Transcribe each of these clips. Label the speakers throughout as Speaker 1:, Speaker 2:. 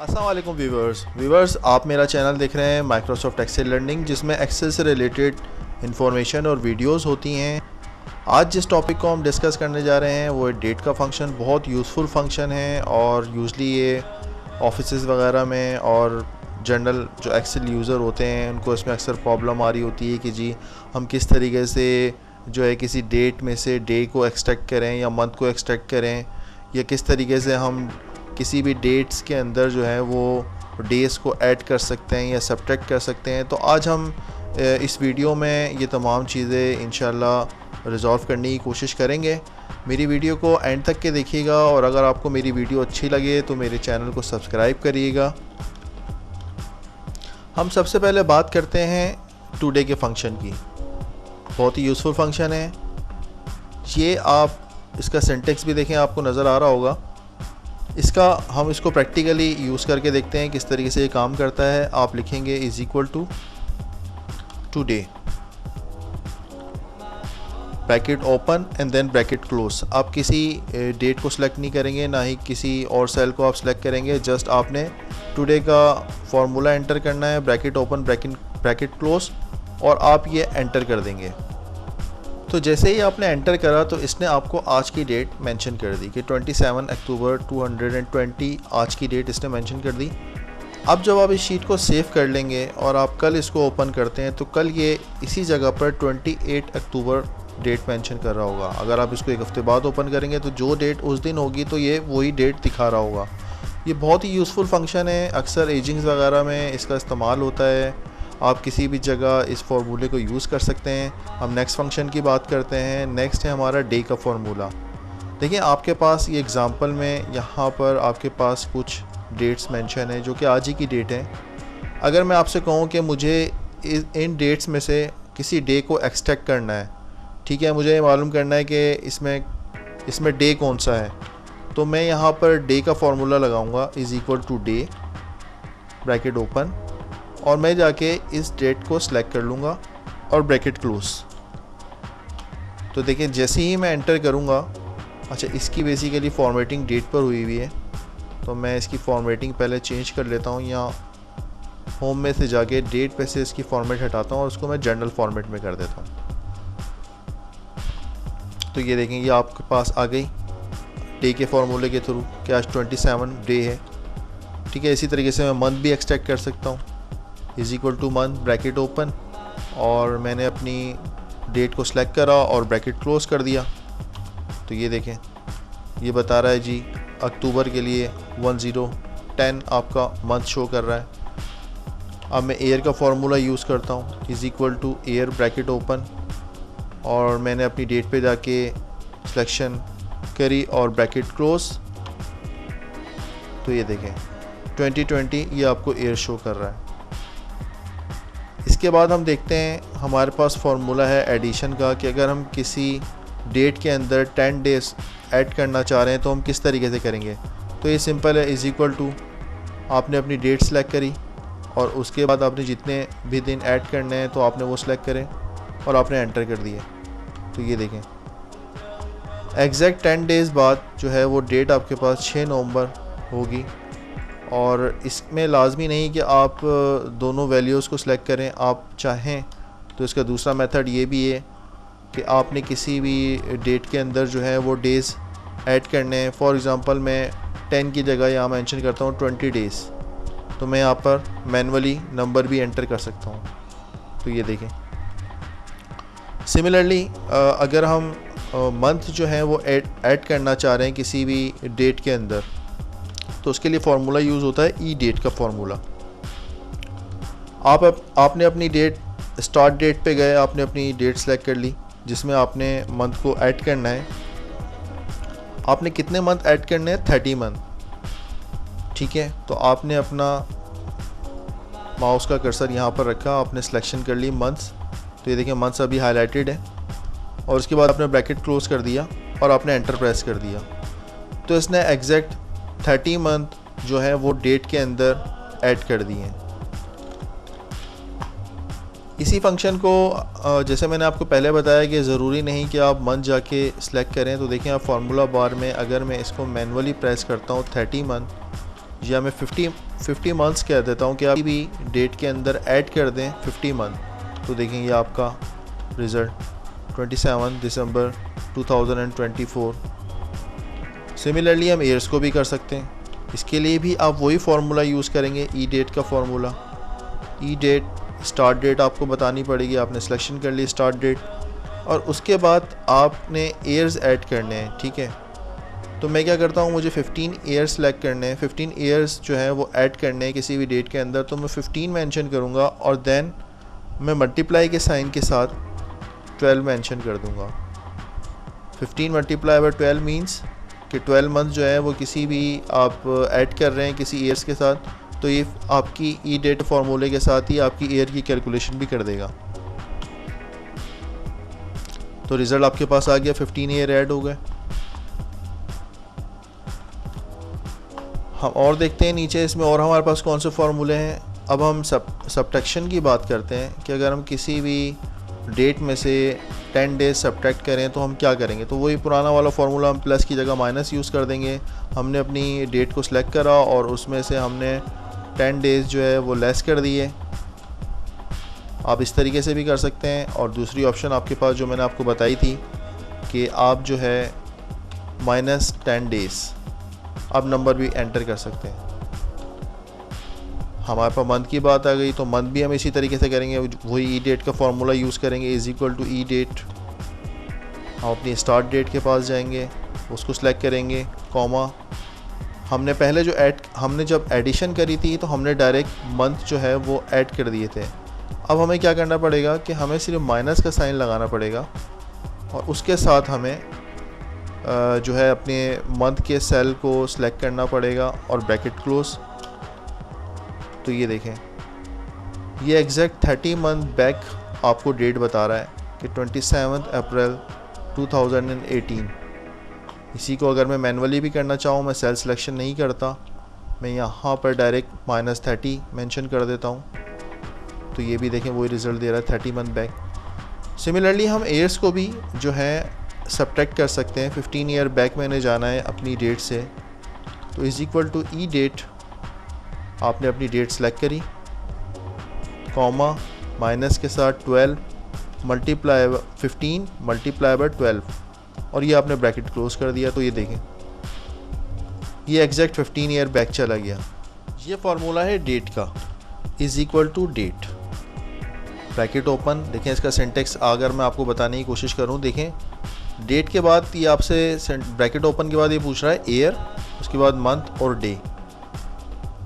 Speaker 1: अस्सलाम वालेकुम व्यूवर्स आप मेरा चैनल देख रहे हैं माइक्रोसॉफ्ट एक्सेल लर्निंग, जिसमें एक्सेल से रिलेटेड इन्फॉर्मेशन और वीडियोस होती हैं। आज जिस टॉपिक को हम डिस्कस करने जा रहे हैं वो है डेट का फंक्शन। बहुत यूज़फुल फंक्शन है और यूजली ये ऑफिसेज़ वगैरह में और जनरल जो एक्सेल यूज़र होते हैं उनको इसमें अक्सर प्रॉब्लम आ रही होती है कि जी हम किस तरीके से जो है किसी डेट में से डे को एक्सट्रैक्ट करें या मंथ को एक्सट्रैक्ट करें, या किस तरीके से हम किसी भी डेट्स के अंदर जो है वो डेज़ को ऐड कर सकते हैं या सब्ट्रैक्ट कर सकते हैं। तो आज हम इस वीडियो में ये तमाम चीज़ें इंशाल्लाह रिज़ॉल्व करने की कोशिश करेंगे। मेरी वीडियो को एंड तक के देखिएगा और अगर आपको मेरी वीडियो अच्छी लगे तो मेरे चैनल को सब्सक्राइब करिएगा। हम सबसे पहले बात करते हैं टुडे के फंक्शन की। बहुत ही यूज़फुल फंक्शन है ये। आप इसका सिंटेक्स भी देखें, आपको नज़र आ रहा होगा। हम इसको प्रैक्टिकली यूज़ करके देखते हैं किस तरीके से ये काम करता है। आप लिखेंगे is equal to today, bracket open and then bracket close. आप किसी डेट को सिलेक्ट नहीं करेंगे, ना ही किसी और सेल को आप सिलेक्ट करेंगे। जस्ट आपने टुडे का फॉर्मूला एंटर करना है, ब्रैकेट ओपन ब्रैकेट क्लोज, और आप ये एंटर कर देंगे। तो जैसे ही आपने एंटर करा तो इसने आपको आज की डेट मेंशन कर दी कि 27 अक्टूबर 220 आज की डेट इसने मेंशन कर दी। अब जब आप इस शीट को सेव कर लेंगे और आप कल इसको ओपन करते हैं तो कल ये इसी जगह पर 28 अक्टूबर डेट मेंशन कर रहा होगा। अगर आप इसको एक हफ़्ते बाद ओपन करेंगे तो जो डेट उस दिन होगी तो ये वही डेट दिखा रहा होगा। ये बहुत ही यूज़फुल फंक्शन है, अक्सर एजिंग्स वगैरह में इसका इस्तेमाल होता है। आप किसी भी जगह इस फार्मूले को यूज़ कर सकते हैं। हम नेक्स्ट फंक्शन की बात करते हैं। नेक्स्ट है हमारा डे का फार्मूला। देखिए आपके पास ये एग्ज़ाम्पल में यहाँ पर आपके पास कुछ डेट्स मेंशन है जो कि आज ही की डेट है। अगर मैं आपसे कहूँ कि मुझे इन डेट्स में से किसी डे को एक्सट्रैक्ट करना है, ठीक है, मुझे मालूम करना है कि इसमें डे कौन सा है, तो मैं यहाँ पर डे का फार्मूला लगाऊंगा is equal to day bracket open, और मैं जाके इस डेट को सिलेक्ट कर लूँगा और ब्रैकेट क्लोज। तो देखिए जैसे ही मैं एंटर करूँगा, अच्छा इसकी बेसिकली फॉर्मेटिंग डेट पर हुई हुई है, तो मैं इसकी फॉर्मेटिंग पहले चेंज कर लेता हूँ। या होम में से जाके डेट पे से इसकी फॉर्मेट हटाता हूँ और उसको मैं जनरल फॉर्मेट में कर देता हूँ। तो ये देखें ये आपके पास आ गई डे के फार्मूले के थ्रू कि आज 27 डे है, ठीक है। इसी तरीके से मैं मंथ भी एक्सट्रैक्ट कर सकता हूँ, is equal two month bracket open, और मैंने अपनी डेट को सिलेक्ट करा और ब्रैकेट क्लोज कर दिया। तो ये देखें ये बता रहा है जी अक्टूबर के लिए 1010 आपका मंथ शो कर रहा है। अब मैं ईयर का फार्मूला यूज़ करता हूँ, is equal two year bracket open, और मैंने अपनी डेट पे जाके सिलेक्शन करी और ब्रैकेट क्लोज। तो ये देखें 2020 ये आपको ईयर शो कर रहा है। इसके बाद हम देखते हैं हमारे पास फार्मूला है एडिशन का कि अगर हम किसी डेट के अंदर 10 डेज ऐड करना चाह रहे हैं तो हम किस तरीके से करेंगे। तो ये सिंपल है, इज़ इक्वल टू आपने अपनी डेट सेलेक्ट करी और उसके बाद आपने जितने भी दिन ऐड करने हैं तो आपने वो सिलेक्ट करें और आपने एंटर कर दिए। तो ये देखें एग्जैक्ट 10 डेज़ बाद जो है वो डेट आपके पास 6 नवंबर होगी। और इसमें लाजमी नहीं कि आप दोनों वैल्यूज़ को सिलेक्ट करें, आप चाहें तो इसका दूसरा मेथड ये भी है कि आपने किसी भी डेट के अंदर जो है वो डेज़ ऐड करने हैं। फॉर एग्ज़ाम्पल मैं 10 की जगह यहाँ मेंशन करता हूँ 20 डेज़, तो मैं यहाँ पर मैनुअली नंबर भी एंटर कर सकता हूँ। तो ये देखें सिमिलरली अगर हम मंथ जो है वो ऐड करना चाह रहे हैं किसी भी डेट के अंदर, तो उसके लिए फार्मूला यूज़ होता है ई डेट का फार्मूला। आपने अपनी डेट स्टार्ट डेट पे गए, आपने अपनी डेट सेलेक्ट कर ली जिसमें आपने मंथ को ऐड करना है। आपने कितने मंथ ऐड करने हैं? 30 मंथ, ठीक है। तो आपने अपना माउस का कर्सर यहाँ पर रखा, आपने सिलेक्शन कर ली मंथ्स। तो ये देखिए मंथ्स अभी हाईलाइटेड है, और उसके बाद आपने ब्रैकेट क्लोज कर दिया और आपने एंटर प्रेस कर दिया। तो इसने एग्जैक्ट 30 मंथ जो है वो डेट के अंदर ऐड कर दिए हैं। इसी फंक्शन को जैसे मैंने आपको पहले बताया कि ज़रूरी नहीं कि आप मंथ जाके सिलेक्ट करें। तो देखें आप फार्मूला बार में अगर मैं इसको मैनुअली प्रेस करता हूँ 30 मंथ या मैं 50 मंथ्स कह देता हूँ कि आप भी डेट के अंदर ऐड कर दें 50 मंथ, तो देखें ये आपका रिज़ल्ट 27 दिसंबर 2024। सिमिलरली हम ईयर्स को भी कर सकते हैं। इसके लिए भी आप वही फार्मूला यूज़ करेंगे, ई डेट का फार्मूला। ई डेट स्टार्ट डेट आपको बतानी पड़ेगी, आपने सिलेक्शन कर ली स्टार्ट डेट, और उसके बाद आपने ईयर्स ऐड करने हैं, ठीक है। तो मैं क्या करता हूँ, मुझे 15 ईयर्स सेलेक्ट करने हैं, 15 ईयर्स जो है वो ऐड करने हैं किसी भी डेट के अंदर, तो मैं 15 मेंशन करूँगा और देन मैं मल्टीप्लाई के साइन के साथ 12 मेंशन कर दूँगा। 15 मल्टीप्लाई बाय 12 मीन्स कि 12 मंथ जो है वो किसी भी आप ऐड कर रहे हैं किसी ईयर्स के साथ, तो ये आपकी ई डेट फार्मूले के साथ ही आपकी ईयर की कैलकुलेशन भी कर देगा। तो रिज़ल्ट आपके पास आ गया, 15 ईयर ऐड हो गए। हम और देखते हैं नीचे इसमें और हमारे पास कौन से फार्मूले हैं। अब हम सब्ट्रैक्शन की बात करते हैं कि अगर हम किसी भी डेट में से 10 डेज सब्ट्रैक्ट करें तो हम क्या करेंगे। तो वही पुराना वाला फार्मूला, हम प्लस की जगह माइनस यूज़ कर देंगे। हमने अपनी डेट को सिलेक्ट करा और उसमें से हमने 10 डेज़ जो है वो लेस कर दिए। आप इस तरीके से भी कर सकते हैं, और दूसरी ऑप्शन आपके पास जो मैंने आपको बताई थी कि आप जो है -10 डेज़ आप नंबर भी एंटर कर सकते हैं। हमारे पास मंथ की बात आ गई, तो मंथ भी हम इसी तरीके से करेंगे, वही ई डेट का फार्मूला यूज़ करेंगे, is equal to E date. हम अपनी स्टार्ट डेट के पास जाएंगे, उसको सिलेक्ट करेंगे, कॉमा। हमने जब एडिशन करी थी तो हमने डायरेक्ट मंथ जो है वो ऐड कर दिए थे। अब हमें क्या करना पड़ेगा कि हमें सिर्फ माइनस का साइन लगाना पड़ेगा, और उसके साथ हमें जो है अपने मंथ के सेल को सिलेक्ट करना पड़ेगा और ब्रैकेट क्लोज। तो ये देखें, ये एग्जैक्ट 30 मंथ बैक आपको डेट बता रहा है कि 27 अप्रैल 2018। इसी को अगर मैं मैनुअली भी करना चाहूँ, मैं सेल सिलेक्शन नहीं करता, मैं यहाँ पर डायरेक्ट -30 मेंशन कर देता हूँ। तो ये भी देखें वही रिज़ल्ट दे रहा है 30 मंथ बैक। सिमिलरली हम ईयर्स को भी जो है सब्ट्रैक्ट कर सकते हैं। 15 ईयर बैक मैंने जाना है अपनी डेट से, तो is equal to E date. आपने अपनी डेट सेलेक्ट करी, कॉमा, माइनस के साथ 12 मल्टीप्लाई 15 मल्टीप्लाई बाय 12, और ये आपने ब्रैकेट क्लोज कर दिया। तो ये देखें, ये एग्जैक्ट 15 ईयर बैक चला गया। ये फार्मूला है डेट का, is equal to date, bracket open. देखें इसका सिंटेक्स अगर मैं आपको बताने की कोशिश करूं, देखें डेट के बाद ये आपसे ब्रैकेट ओपन के बाद ये पूछ रहा है ईयर, उसके बाद मंथ और डे।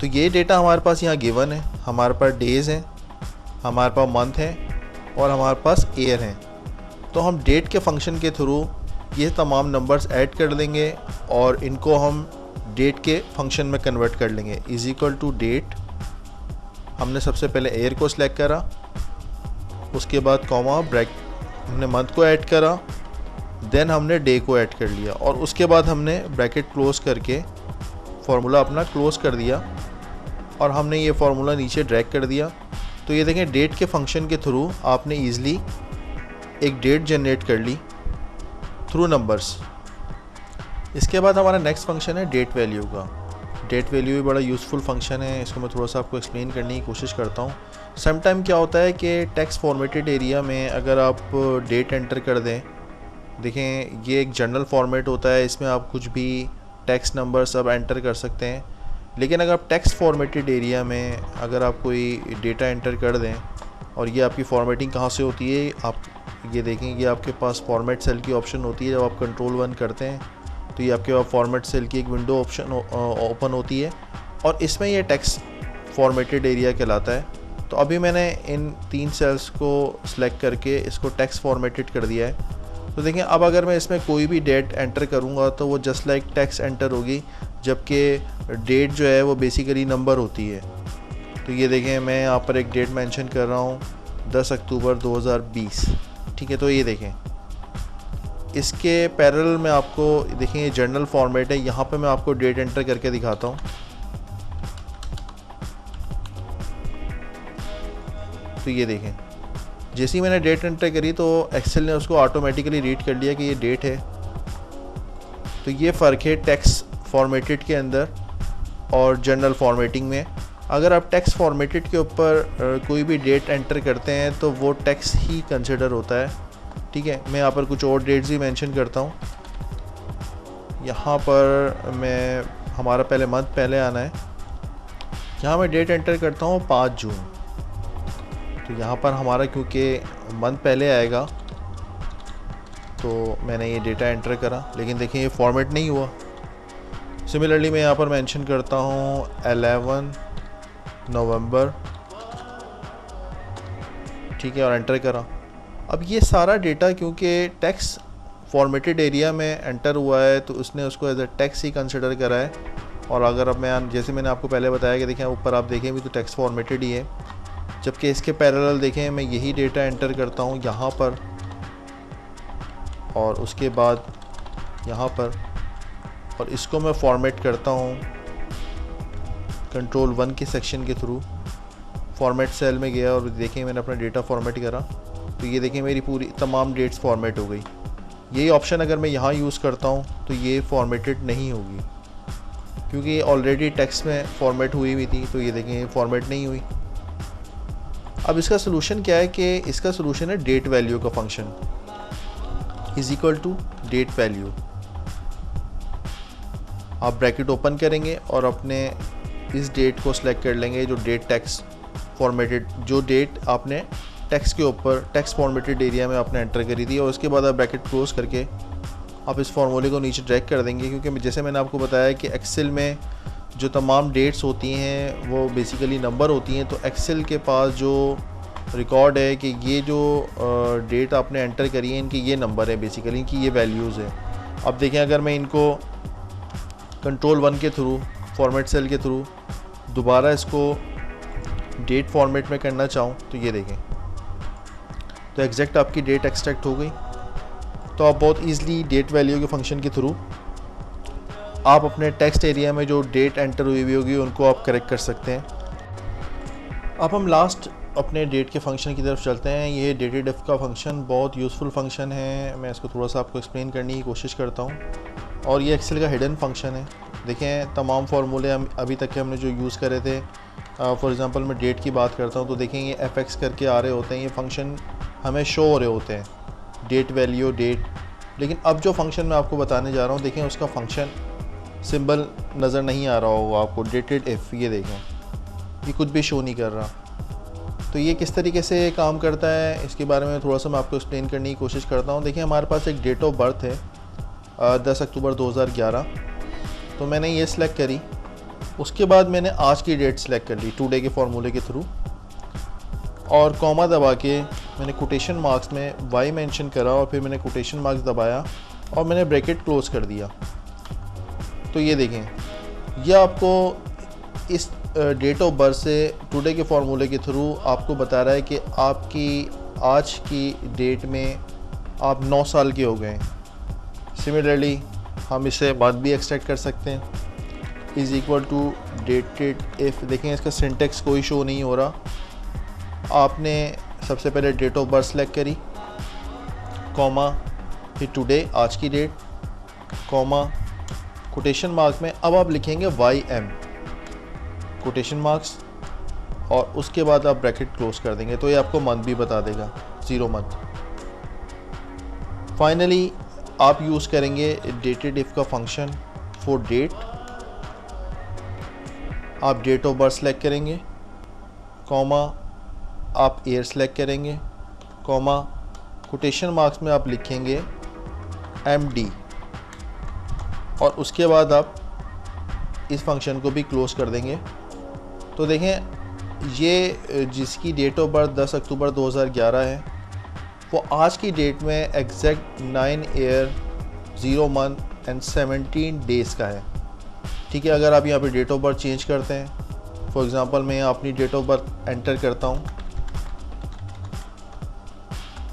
Speaker 1: तो ये डेटा हमारे पास यहाँ गिवन है, हमारे पास डेज़ हैं, हमारे पास मंथ हैं और हमारे पास ईयर हैं। तो हम डेट के फंक्शन के थ्रू ये तमाम नंबर्स ऐड कर देंगे और इनको हम डेट के फंक्शन में कन्वर्ट कर लेंगे। इज़ इक्वल टू डेट, हमने सबसे पहले ईयर को सिलेक्ट करा, उसके बाद कॉमा, हमने मंथ को ऐड करा, देन हमने डे को ऐड कर लिया, और उसके बाद हमने ब्रैकेट क्लोज करके फार्मूला अपना क्लोज कर दिया, और हमने ये फार्मूला नीचे ड्रैग कर दिया। तो ये देखें, डेट के फंक्शन के थ्रू आपने ईज़िली एक डेट जनरेट कर ली थ्रू नंबर्स। इसके बाद हमारा नेक्स्ट फंक्शन है डेट वैल्यू का। डेट वैल्यू भी बड़ा यूज़फुल फंक्शन है, इसको मैं थोड़ा सा आपको एक्सप्लेन करने की कोशिश करता हूँ। सम टाइम क्या होता है कि टेक्स्ट फॉर्मेटेड एरिया में अगर आप डेट एंटर कर दें, देखें ये एक जनरल फॉर्मेट होता है, इसमें आप कुछ भी टेक्स्ट नंबर सब एंटर कर सकते हैं। लेकिन अगर आप टेक्स्ट फॉर्मेटेड एरिया में अगर आप कोई डेटा एंटर कर दें, और ये आपकी फॉर्मेटिंग कहाँ से होती है, आप ये देखें, ये आपके पास फॉर्मेट सेल की ऑप्शन होती है। जब आप कंट्रोल 1 करते हैं तो ये आपके पास फॉर्मेट सेल की एक विंडो ऑप्शन ओपन होती है, और इसमें ये टेक्स्ट फॉर्मेटेड एरिया कहलाता है। तो अभी मैंने इन 3 सेल्स को सिलेक्ट करके इसको टेक्स्ट फॉर्मेटेड कर दिया है। तो देखें, अब अगर मैं इसमें कोई भी डेट एंटर करूँगा तो वो जस्ट लाइक टेक्स्ट एंटर होगी, जबकि डेट जो है वो बेसिकली नंबर होती है। तो ये देखें, मैं यहाँ पर एक डेट मेंशन कर रहा हूँ 10 अक्टूबर 2020, ठीक है। तो ये देखें, इसके पैरेलल में आपको देखें ये जर्नल फॉर्मेट है, यहाँ पे मैं आपको डेट एंटर करके दिखाता हूँ। तो ये देखें, जैसे ही मैंने डेट एंटर करी तो एक्सेल ने उसको ऑटोमेटिकली रीड कर लिया कि ये डेट है। तो ये फ़र्क है टेक्स्ट फॉर्मेटेड के अंदर और जनरल फॉर्मेटिंग में। अगर आप टेक्स्ट फॉर्मेटेड के ऊपर कोई भी डेट एंटर करते हैं तो वो टेक्स्ट ही कंसिडर होता है, ठीक है। मैं यहाँ पर कुछ और डेट्स भी मेंशन करता हूँ। यहाँ पर मैं हमारा पहले मंथ पहले आना है, यहाँ मैं डेट एंटर करता हूँ 5 जून। तो यहाँ पर हमारा क्योंकि मंथ पहले आएगा तो मैंने ये डेटा एंटर करा, लेकिन देखिए ये फॉर्मेट नहीं हुआ। सिमिलरली मैं यहाँ पर मेंशन करता हूँ 11 नवंबर, ठीक है, और एंटर करा। अब ये सारा डेटा क्योंकि टेक्स्ट फॉर्मेटेड एरिया में एंटर हुआ है तो उसने उसको एज अ टेक्स्ट ही कंसिडर करा है। और अगर अब मैं जैसे मैंने आपको पहले बताया कि देखें ऊपर आप देखें भी तो टेक्स्ट फॉर्मेटेड ही है, जबकि इसके पैरेलल देखें मैं यही डेटा एंटर करता हूँ यहाँ पर और उसके बाद यहाँ पर, और इसको मैं फॉर्मेट करता हूँ कंट्रोल 1 के सेक्शन के थ्रू। फॉर्मेट सेल में गया और देखें मैंने अपना डेटा फॉर्मेट करा तो ये देखें मेरी पूरी तमाम डेट्स फॉर्मेट हो गई। यही ऑप्शन अगर मैं यहाँ यूज़ करता हूँ तो ये फॉर्मेटेड नहीं होगी क्योंकि ये ऑलरेडी टेक्स्ट में फॉर्मेट हुई हुई थी, तो ये देखें फॉर्मेट नहीं हुई। अब इसका सोल्यूशन क्या है कि इसका सोल्यूशन है डेट वैल्यू का function is equal to date value. आप ब्रैकेट ओपन करेंगे और अपने इस डेट को सिलेक्ट कर लेंगे जो डेट टेक्स्ट फॉर्मेटेड, जो डेट आपने टेक्स्ट के ऊपर टेक्स्ट फॉर्मेटेड एरिया में आपने एंटर करी थी, और उसके बाद आप ब्रैकेट क्लोज करके आप इस फार्मूले को नीचे ड्रैग कर देंगे। क्योंकि जैसे मैंने आपको बताया कि एक्सेल में जो तमाम डेट्स होती हैं वो बेसिकली नंबर होती हैं, तो एक्सेल के पास जो रिकॉर्ड है कि ये जो डेट आपने एंटर करी है इनकी ये नंबर है, बेसिकली इनकी ये वैल्यूज़ है। अब देखें अगर मैं इनको कंट्रोल 1 के थ्रू फॉर्मेट सेल के थ्रू दोबारा इसको डेट फॉर्मेट में करना चाहूँ तो ये देखें तो एग्जैक्ट आपकी डेट एक्सट्रैक्ट हो गई। तो आप बहुत ईज़िली डेट वैल्यू के फंक्शन के थ्रू आप अपने टेक्स्ट एरिया में जो डेट एंटर हुई होगी उनको आप करेक्ट कर सकते हैं। अब हम लास्ट अपने डेट के फंक्शन की तरफ चलते हैं। ये डेटेड इफ का फंक्शन बहुत यूज़फुल फंक्शन है, मैं इसको थोड़ा सा आपको एक्सप्लेन करने की कोशिश करता हूँ। और ये एक्सेल का हिडन फंक्शन है। देखें तमाम फार्मूले हम अभी तक के हमने जो यूज़ करे थे, फॉर एग्ज़ाम्पल मैं डेट की बात करता हूँ तो देखें ये fx करके आ रहे होते हैं, ये फंक्शन हमें शो हो रहे होते हैं, डेट वैल्यू डेट। लेकिन अब जो फंक्शन मैं आपको बताने जा रहा हूँ देखें उसका फंक्शन सिंबल नज़र नहीं आ रहा होगा आपको, डेटेड इफ़, ये देखें ये कुछ भी शो नहीं कर रहा। तो ये किस तरीके से काम करता है इसके बारे में थोड़ा सा मैं आपको एक्सप्लेन करने की कोशिश करता हूँ। देखिए हमारे पास एक डेट ऑफ बर्थ है 10 अक्टूबर 2011, तो मैंने ये सिलेक्ट करी। उसके बाद मैंने आज की डेट सेलेक्ट कर ली टुडे के फार्मूले के थ्रू, और कॉमा दबा के मैंने कोटेशन मार्क्स में वाई मेंशन करा और फिर मैंने कोटेशन मार्क्स दबाया और मैंने ब्रैकेट क्लोज कर दिया। तो ये देखें ये आपको इस डेट ऑफ बर्थ से टुडे के फार्मूले के थ्रू आपको बता रहा है कि आपकी आज की डेट में आप 9 साल के हो गए। सिमिलरली हम इसे बाद भी एक्सट्रैक्ट कर सकते हैं, is equal to dated if. देखें इसका सिंटेक्स कोई शो नहीं हो रहा। आपने सबसे पहले डेट ऑफ बर्थ सेलेक्ट करी, कॉमा फिर टुडे आज की डेट, कॉमा कोटेशन मार्क्स में अब आप लिखेंगे YM कोटेशन मार्क्स, और उसके बाद आप ब्रैकेट क्लोज कर देंगे तो ये आपको मंथ भी बता देगा, 0 मंथ। फाइनली आप यूज़ करेंगे डेटेड इफ़ का फंक्शन फॉर डेट। आप डेट ऑफ बर्थ सेलेक्ट करेंगे, कॉमा आप ईयर सेलेक्ट करेंगे, कॉमा कोटेशन मार्क्स में आप लिखेंगे MD, और उसके बाद आप इस फंक्शन को भी क्लोज कर देंगे। तो देखें ये जिसकी डेट ऑफ बर्थ 10 अक्टूबर 2011 है वो आज की डेट में exact 9 year 0 month and 17 days का है, ठीक है। अगर आप यहाँ पे डेट ऑफ बर्थ चेंज करते हैं, फॉर एग्ज़ाम्पल मैं अपनी डेट ऑफ बर्थ एंटर करता हूँ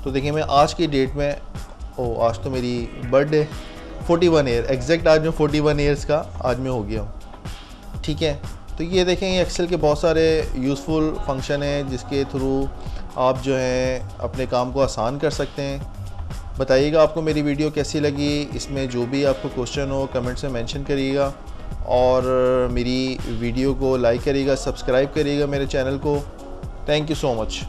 Speaker 1: तो देखिए मैं आज की डेट में, आज तो मेरी बर्थडे 41 ईयर एग्जैक्ट, आज मैं 41 ईयर्स का आज मैं हो गया हूँ, ठीक है। तो ये देखें ये एक्सेल के बहुत सारे यूज़फुल फंक्शन हैं जिसके थ्रू आप जो हैं अपने काम को आसान कर सकते हैं। बताइएगा आपको मेरी वीडियो कैसी लगी, इसमें जो भी आपको क्वेश्चन हो कमेंट्स में मेंशन करिएगा। और मेरी वीडियो को लाइक करिएगा, सब्सक्राइब करिएगा मेरे चैनल को। Thank you so much.